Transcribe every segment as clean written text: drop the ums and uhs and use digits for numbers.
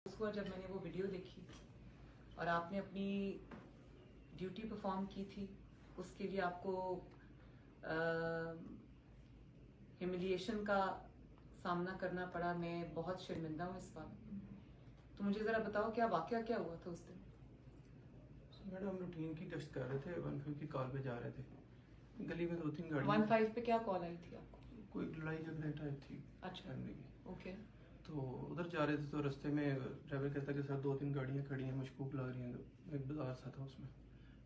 उसको जब मैंने वो वीडियो देखी और आपने अपनी ड्यूटी परफॉर्म की थी, उसके लिए आपको ह्यूमिलिएशन का सामना करना पड़ा। मैं बहुत शर्मिंदा हूँ इस बात। तो मुझे जरा बताओ क्या वाकया क्या हुआ था उस दिन? मैडम हम रूटीन की गश्त कर रहे थे, 15 की कॉल पे जा रहे थे। गली में 2-3 गाड़ी 15 पे क्या कॉल आई थी आपको? कोई लड़ाई झगड़े टाइप थी। अच्छा, फैमिली की। ओके। तो उधर जा रहे थे तो रास्ते में ड्राइवर कहता कि सर 2-3 गाड़ियाँ खड़ी हैं, मशकूक लग रही हैं। एक बाजार सा था उसमें,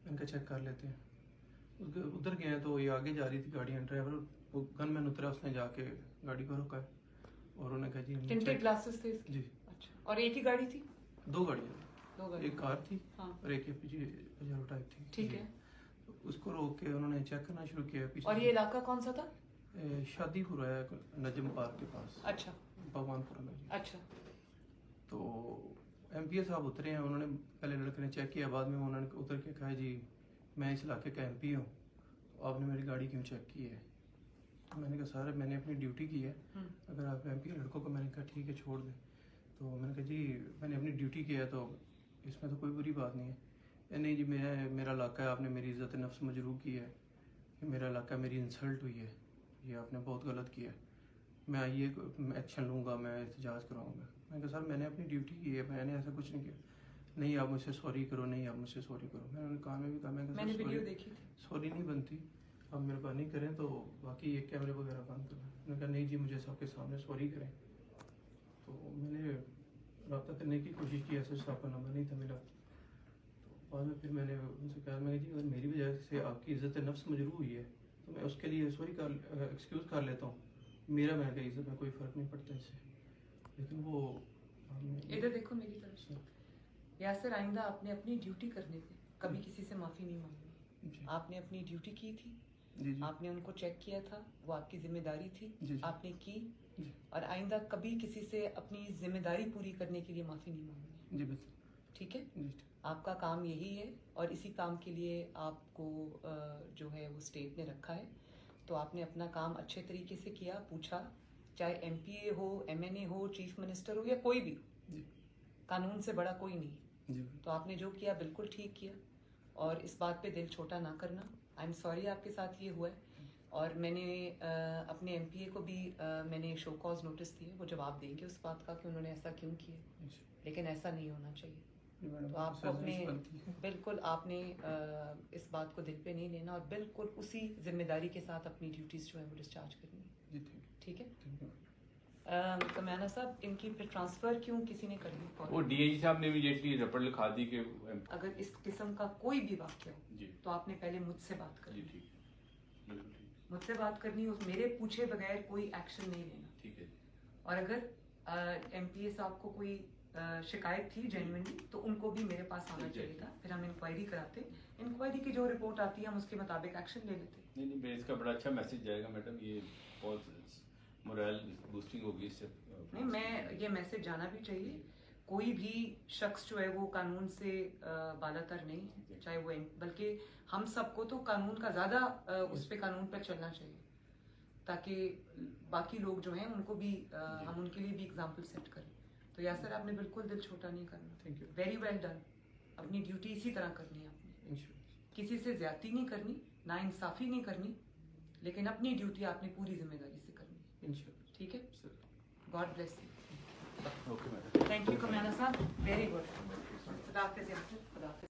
मैंने कहा चेक कर लेते हैं। उधर गए तो ये आगे जा रही थी गाड़ियाँ। ड्राइवर गनमैन उतरा, उसने जाके गाड़ी को रोका और उन्होंने कहा जी टिंटेड ग्लासेस थे इसके? जी। अच्छा, और एक ही गाड़ी थी? 2 गाड़ियाँ, दो गाड़ी, एक कार थी। हाँ। और एक पजेरो टाइप थी। ठीक है। तो उसको रोक के उन्होंने चेक करना शुरू किया पीछे। और ये इलाका कौन सा था? शादीपुर है, नजम पार्क के पास। अच्छा, भगवानपुरा में जी। अच्छा। तो एमपीए साहब उतरे हैं, उन्होंने पहले लड़के ने चेक किया, बाद में उन्होंने उतर के कहा जी मैं इस इलाके का एमपी हूँ, तो आपने मेरी गाड़ी क्यों चेक की है? तो मैंने कहा सर मैंने अपनी ड्यूटी की है, अगर आप एमपी लड़कों को, मैंने कहा ठीक है छोड़ दें। तो मैंने कहा जी मैंने अपनी ड्यूटी की है, तो इसमें तो कोई बुरी बात नहीं है। नहीं जी मेरा इलाका है, आपने मेरी इज़्ज़त नफ्स मजरूह की है, ये मेरा इलाका, मेरी इंसल्ट हुई है, ये आपने बहुत गलत किया है, मैं ये एक्शन लूँगा, मैं एहतजाज कराऊँगा। मैंने कहा सर मैंने अपनी ड्यूटी की है, मैंने ऐसा कुछ नहीं किया। नहीं आप मुझसे सॉरी करो, नहीं आप मुझसे सॉरी करो। मैंने कहा में भी कहा, मैंने वीडियो देखी थी। सॉरी नहीं बनती, आप मेहरबानी करें तो बाकी ये कैमरे वगैरह बंद करें। मैंने कहा नहीं जी मुझे सबके सामने सॉरी करें। तो मैंने रब्ता करने की कोशिश की, ऐसे साहब का नंबर नहीं था मिला। तो बाद में फिर मैंने उनसे कहा, मैं जी अगर मेरी वजह से आपकी इज़्ज़त नफ्स मजरूह हुई है तो मैं उसके लिए सॉरी कर एक्सक्यूज़ कर लेता हूँ, मेरा मैं कहीं इज्जत में कोई फ़र्क नहीं पड़ता इससे। लेकिन वो इधर देखो मेरी तरफ से। यासिर, आइंदा आपने अपनी ड्यूटी करने पे कभी किसी से माफ़ी नहीं मांगी। आपने अपनी ड्यूटी की थी, जी। आपने उनको चेक किया था, वो आपकी जिम्मेदारी थी, जी। आपने की। और आइंदा कभी किसी से अपनी जिम्मेदारी पूरी करने के लिए माफ़ी नहीं मांगी। जी बिल्कुल। ठीक है, जी। आपका काम यही है और इसी काम के लिए आपको जो है वो स्टेट ने रखा है। तो आपने अपना काम अच्छे तरीके से किया, पूछा, चाहे एमपीए हो, एमएनए हो, चीफ मिनिस्टर हो या कोई भी हो, कानून से बड़ा कोई नहीं। तो आपने जो किया बिल्कुल ठीक किया और इस बात पे दिल छोटा ना करना। आई एम सॉरी आपके साथ ये हुआ है। और मैंने अपने एमपीए को भी मैंने शो कॉज नोटिस दिए, वो जवाब देंगे उस बात का कि उन्होंने ऐसा क्यों किया। लेकिन ऐसा नहीं होना चाहिए। तो आपको अपने बिल्कुल आपने इस बात को दिल पे नहीं लेना और बिल्कुल उसी जिम्मेदारी के साथ अपनी ड्यूटीज जो है वो डिस्चार्ज करनी है। ठीक है। कमाना साहब, इनकी फिर ट्रांसफर क्यों किसी ने कर दी? वो डीआईजी साहब ने इमीडिएटली रिपोर्ट लिखा दी कि अगर इस किस्म का कोई भी वाक्य हो तो आपने पहले मुझसे बात करनी, मुझसे बात करनी, उस मेरे पूछे बगैर कोई एक्शन नहीं लेना। ठीक है। और अगर एमपीए साहब को कोई शिकायत थी जेन्युइनली तो उनको भी मेरे पास आना चाहिए था, फिर हम इंक्वायरी कराते। इंक्वायरी की जो रिपोर्ट आती है हम उसके मुताबिक एक्शन ले लेते। नहीं इसका बड़ा अच्छा मैसेज जाएगा मैडम, ये बहुत मोरल बूस्टिंग होगी इससे। नहीं, मैं ये मैसेज जाना भी चाहिए। कोई भी शख्स जो है वो कानून से बालातर नहीं है, चाहे वो बल्कि हम सबको तो कानून का ज्यादा उस पे कानून पर चलना चाहिए ताकि बाकी लोग जो हैं उनको भी हम उनके लिए भी एग्जाम्पल सेट करें। तो यासर, आपने बिल्कुल दिल छोटा नहीं करना। Thank you. Very well done. अपनी ड्यूटी इसी तरह करनी है आपने, किसी से ज्यादती नहीं करनी, ना इंसाफी नहीं करनी, लेकिन अपनी ड्यूटी आपने पूरी जिम्मेदारी से करनी है। ठीक है, God bless you. Okay madam, thank you कमाना साहब, वेरी गुड। खुदा हाफिज़ यासिर, खुदा हाफिज़।